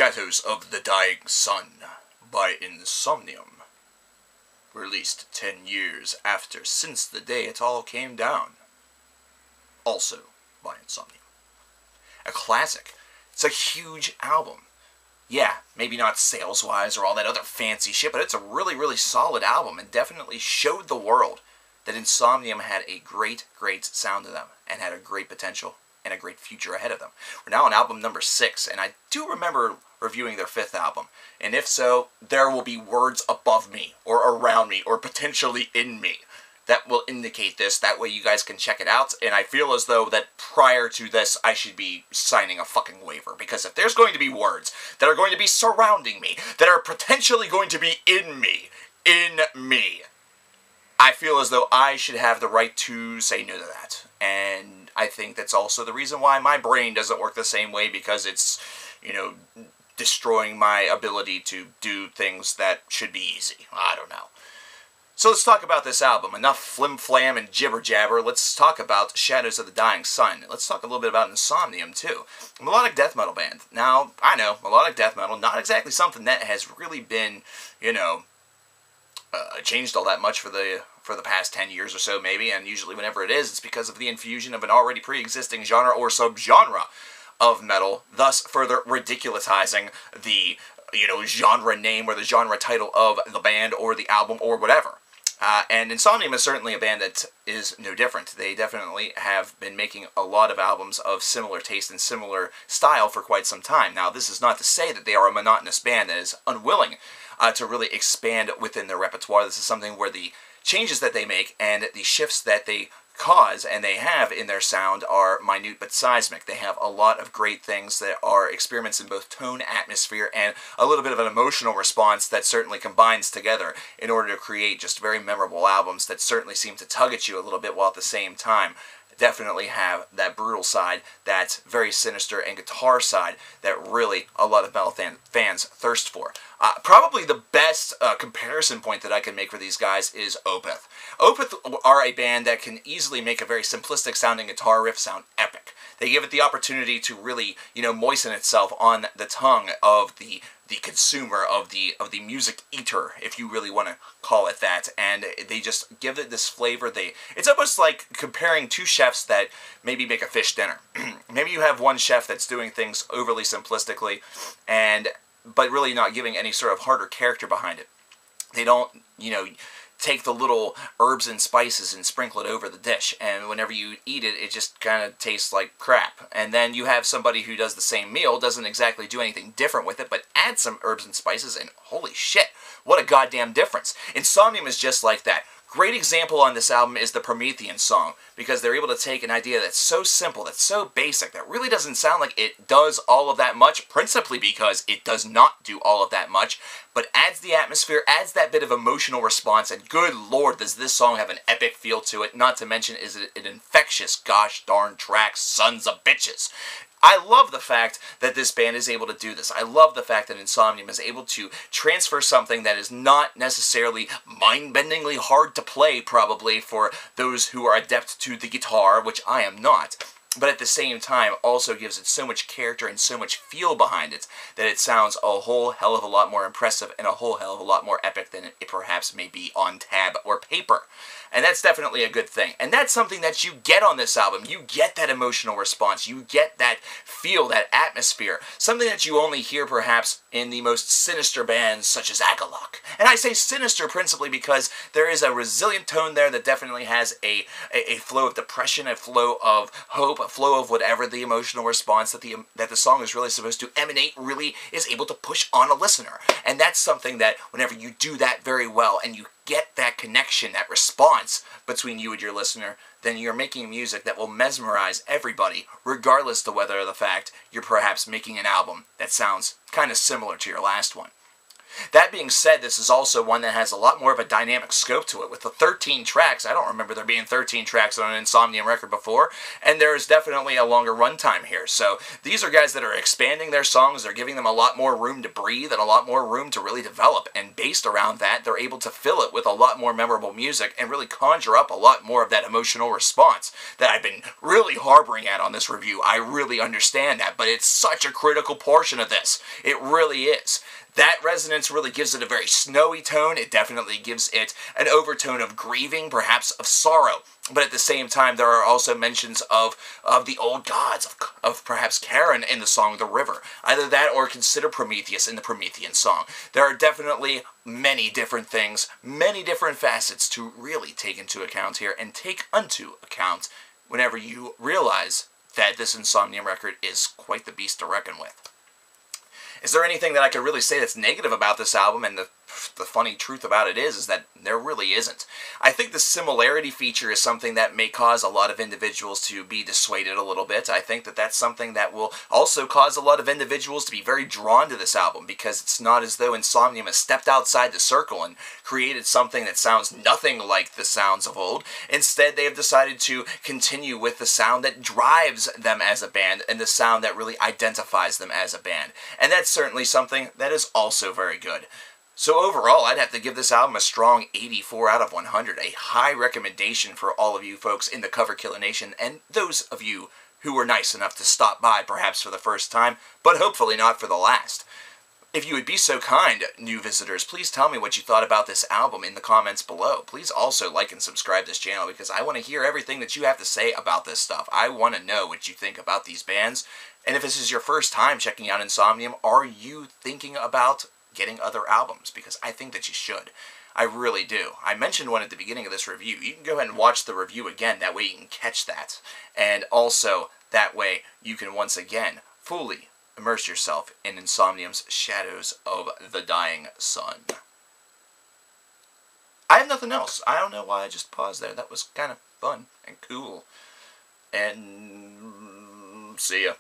Shadows of the Dying Sun by Insomnium. Released 10 years after Since the Day It All Came Down. Also by Insomnium. A classic. It's a huge album. Yeah, maybe not sales-wise or all that other fancy shit, but it's a really, really solid album and definitely showed the world that Insomnium had a great, great sound to them and had a great potential and a great future ahead of them. We're now on album number 6, and I do remember reviewing their 5th album. And if so, there will be words above me, or around me, or potentially in me that will indicate this. That way you guys can check it out, and I feel as though that prior to this, I should be signing a fucking waiver. Because if there's going to be words that are going to be surrounding me, that are potentially going to be in me, I feel as though I should have the right to say no to that. And I think that's also the reason why my brain doesn't work the same way, because it's, you know, destroying my ability to do things that should be easy. I don't know. So let's talk about this album. Enough flim-flam and jibber-jabber. Let's talk about Shadows of the Dying Sun. Let's talk a little bit about Insomnium, too. A melodic death metal band. Now, I know, melodic death metal, not exactly something that has really been, you know, changed all that much for the past 10 years or so, maybe, and usually whenever it is, it's because of the infusion of an already pre-existing genre or subgenre of metal, thus further ridiculizing the, you know, genre name or the genre title of the band or the album or whatever. And Insomnium is certainly a band that is no different. They definitely have been making a lot of albums of similar taste and similar style for quite some time. Now, this is not to say that they are a monotonous band that is unwilling to really expand within their repertoire. This is something where the changes that they make and the shifts that they cause and they have in their sound are minute but seismic. They have a lot of great things that are experiments in both tone, atmosphere, and a little bit of an emotional response that certainly combines together in order to create just very memorable albums that certainly seem to tug at you a little bit while at the same time definitely have that brutal side, that very sinister and guitar side that really a lot of metal fans thirst for. Probably the best comparison point that I can make for these guys is Opeth. Opeth are a band that can easily make a very simplistic sounding guitar riff sound epic. They give it the opportunity to really, you know, moisten itself on the tongue of the consumer, of the music eater, if you really want to call it that, and they just give it this flavor. It's almost like comparing two chefs that maybe make a fish dinner. Maybe you have one chef that's doing things overly simplistically, but really not giving any sort of heart or character behind it. They don't, you know, take the little herbs and spices and sprinkle it over the dish, and whenever you eat it, it just kind of tastes like crap. And then you have somebody who does the same meal, doesn't exactly do anything different with it, but adds some herbs and spices, and holy shit, what a goddamn difference. Insomnium is just like that. Great example on this album is the Promethean song, because they're able to take an idea that's so simple, that's so basic, that really doesn't sound like it does all of that much, principally because it does not do all of that much, but adds the atmosphere, adds that bit of emotional response, and good lord, does this song have an epic feel to it, not to mention is it an infectious gosh darn track, sons of bitches. I love the fact that this band is able to do this. I love the fact that Insomnium is able to transfer something that is not necessarily mind-bendingly hard to play, probably, for those who are adept to the guitar, which I am not, but at the same time also gives it so much character and so much feel behind it that it sounds a whole hell of a lot more impressive and a whole hell of a lot more epic than it perhaps may be on tab or paper. And that's definitely a good thing. And that's something that you get on this album. You get that emotional response. You get that feel, that atmosphere. Something that you only hear perhaps in the most sinister bands such as Agalloch. And I say sinister principally because there is a resilient tone there that definitely has a flow of depression, a flow of hope, a flow of whatever the emotional response that the song is really supposed to emanate really is able to push on a listener. And that's something that whenever you do that very well and you get that connection, that response between you and your listener, then you're making music that will mesmerize everybody, regardless of whether the fact you're perhaps making an album that sounds kind of similar to your last one. That being said, this is also one that has a lot more of a dynamic scope to it. With the 13 tracks, I don't remember there being 13 tracks on an Insomnium record before, and there's definitely a longer runtime here. So these are guys that are expanding their songs, they're giving them a lot more room to breathe and a lot more room to really develop, and based around that, they're able to fill it with a lot more memorable music and really conjure up a lot more of that emotional response that I've been really harboring at on this review. I really understand that, but it's such a critical portion of this. It really is. That resonance really gives it a very snowy tone. It definitely gives it an overtone of grieving, perhaps of sorrow. But at the same time, there are also mentions of the old gods, of perhaps Charon in the song The River. Either that or consider Prometheus in the Promethean song. There are definitely many different things, many different facets to really take into account here and take unto account whenever you realize that this Insomnium record is quite the beast to reckon with. Is there anything that I could really say that's negative about this album? And the funny truth about it is that there really isn't. I think the similarity feature is something that may cause a lot of individuals to be dissuaded a little bit. I think that that's something that will also cause a lot of individuals to be very drawn to this album, because it's not as though Insomnium has stepped outside the circle and created something that sounds nothing like the sounds of old. Instead, they have decided to continue with the sound that drives them as a band and the sound that really identifies them as a band. And that's certainly something that is also very good. So overall, I'd have to give this album a strong 84 out of 100, a high recommendation for all of you folks in the Cover Killer Nation, and those of you who were nice enough to stop by perhaps for the first time, but hopefully not for the last. If you would be so kind, new visitors, please tell me what you thought about this album in the comments below. Please also like and subscribe this channel, because I want to hear everything that you have to say about this stuff. I want to know what you think about these bands, and if this is your first time checking out Insomnium, are you thinking about getting other albums? Because I think that you should. I really do. I mentioned one at the beginning of this review. You can go ahead and watch the review again, that way you can catch that. And also, that way you can once again fully immerse yourself in Insomnium's Shadows of the Dying Sun. I have nothing else. I don't know why I just paused there. That was kind of fun and cool. And see ya.